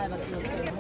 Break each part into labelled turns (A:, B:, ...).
A: 前は気をつける。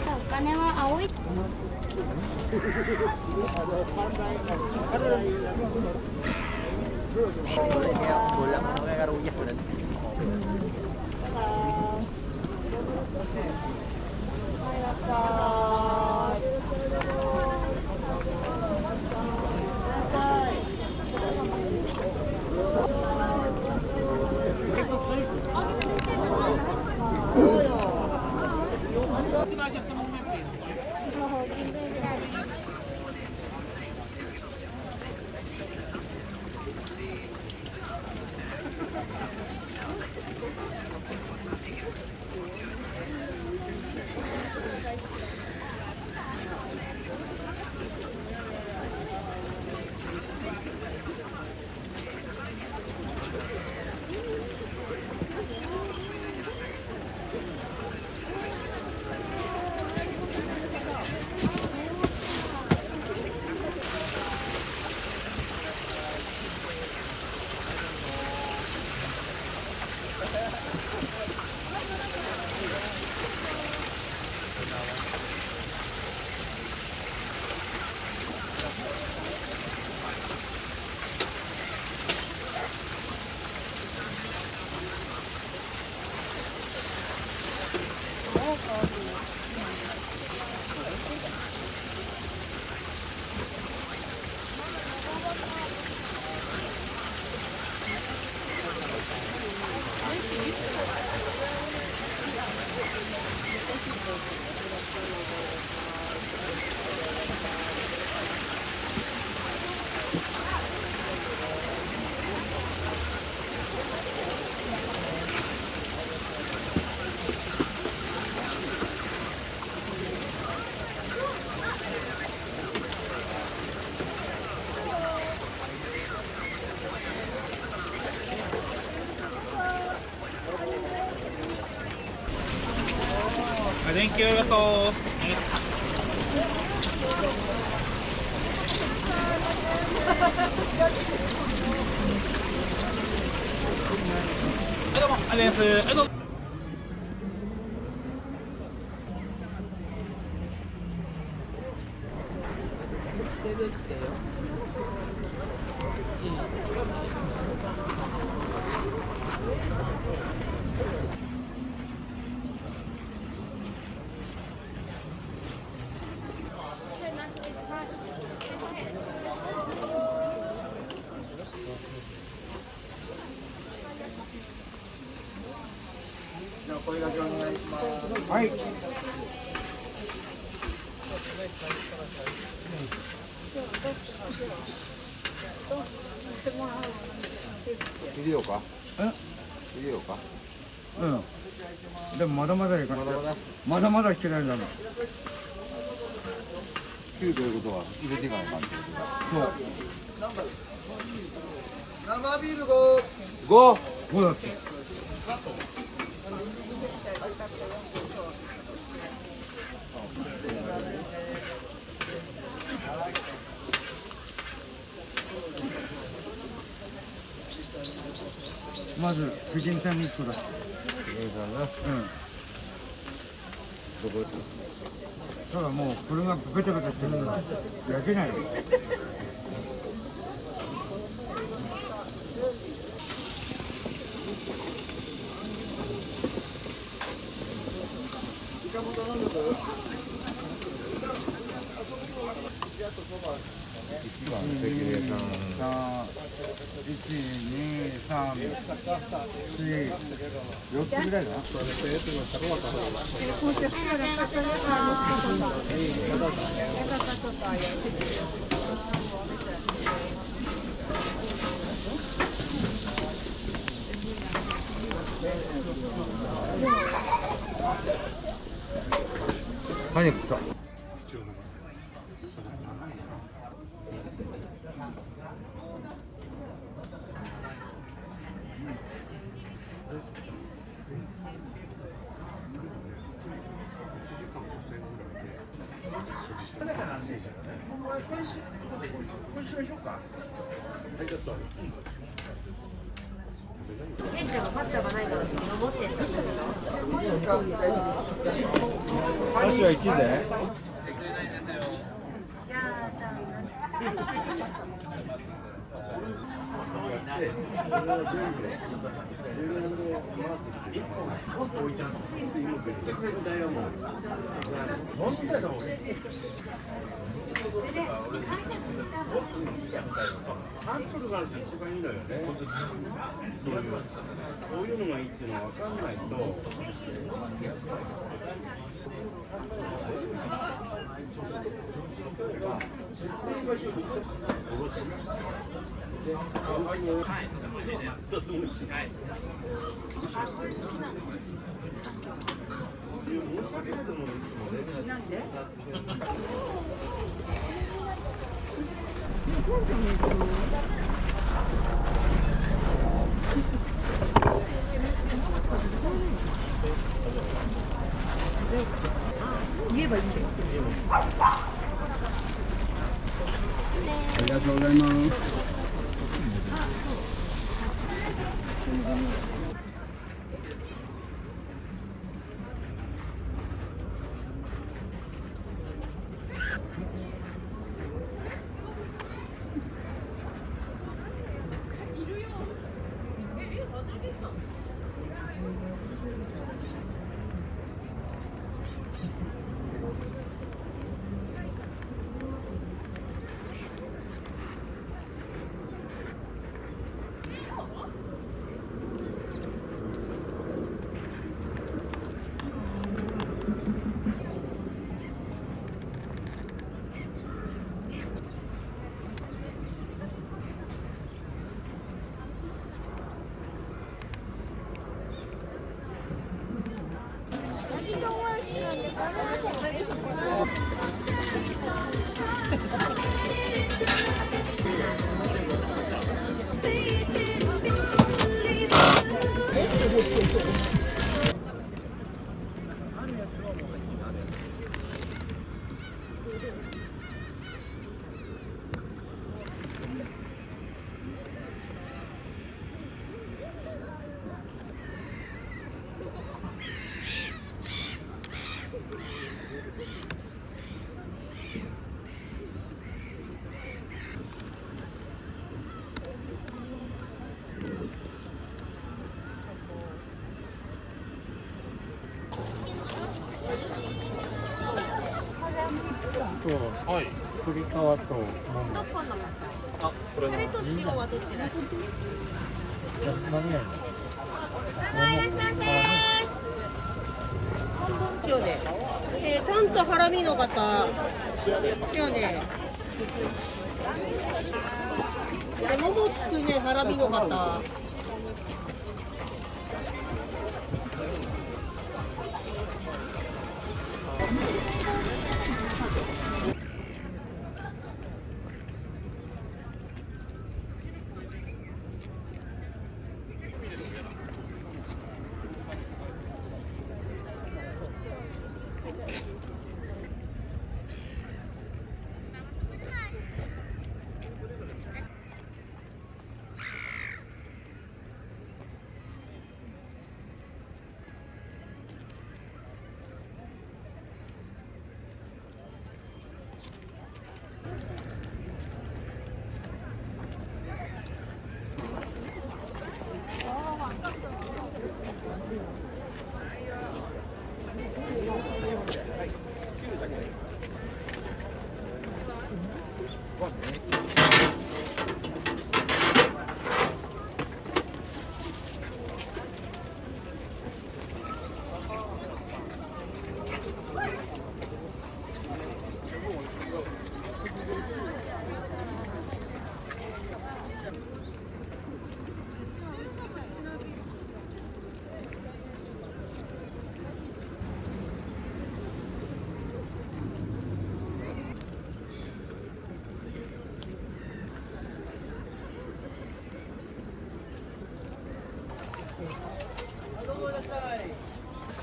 B: お金は青い。
C: Thank you, ありがとう。はい、どうも、ありがとうございます。はい、どうも。声掛けお願いします。はい。入れようか。入れようか。
D: うん。でもまだまだいかない。まだまだしてないんだな。
C: 9ということは入れていかないかんってことだ。
D: そう。
C: 生ビール5。
D: 5だって。まず藤井さんに1個だ。
C: 藤井さんな。
D: ただもうこれがベタベタしてるのは焼けないよ。
C: 1番関根さん。
D: 1、2、3、4、4つぐらいだな。
C: 何くさ。
B: 店長がパッチャがないから持ってる。
C: 箸は1で。
B: じゃあさ。
A: サンプルがあると一番いいのよね。こういうのがいいっていうのは分かんないと。
B: なんで？言えばいいんだよ。
D: ありがとうございます。
A: はい。栗皮と桃。
B: どこの？あ、これと塩はどちら？
A: 何やるの？
B: いらっしゃいませ。
E: 塩で、タンとハラミの方、塩で。ももつくね、ハラミの方。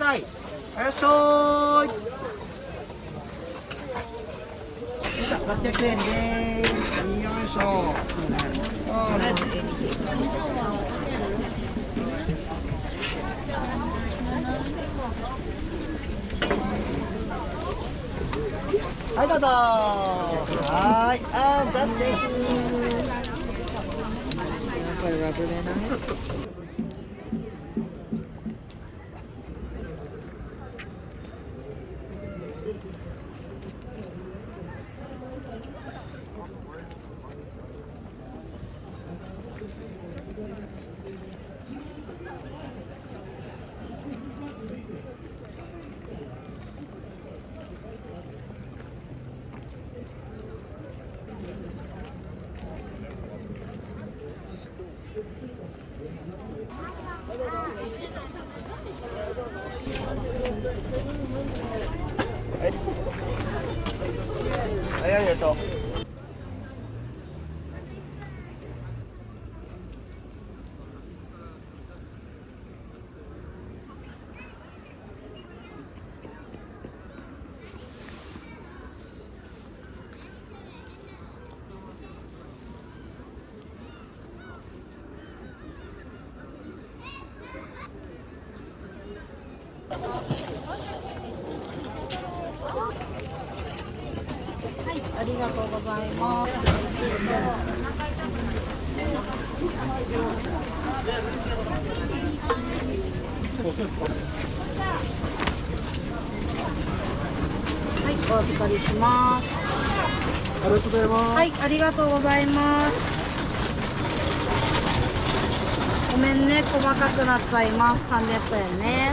C: さい。よいしょーい。600円でーす。よいしょ。はい、どうぞ。はい、じゃあ、セーフ。これはぶれない。
A: はい、ありがとう。
B: ありがとうございます。はい、お預かりします。
C: ありがとうございます。
B: はい、ありがとうございます。ごめんね、細かくなっちゃいます。300円ね。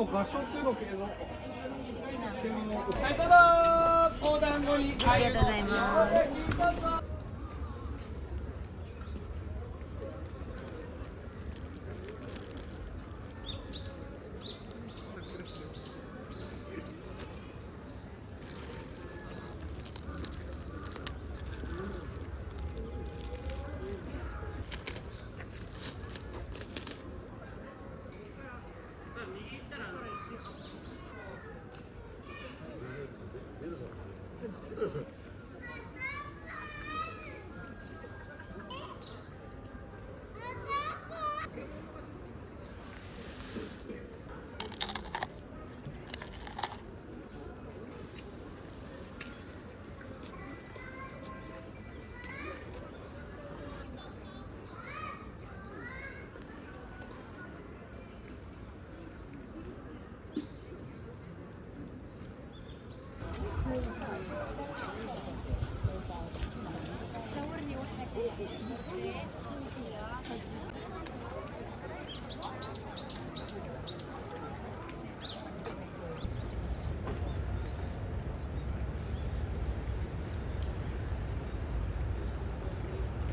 D: 合唱の系の
C: はい、どうぞ。お団子に
B: ありがとうございます。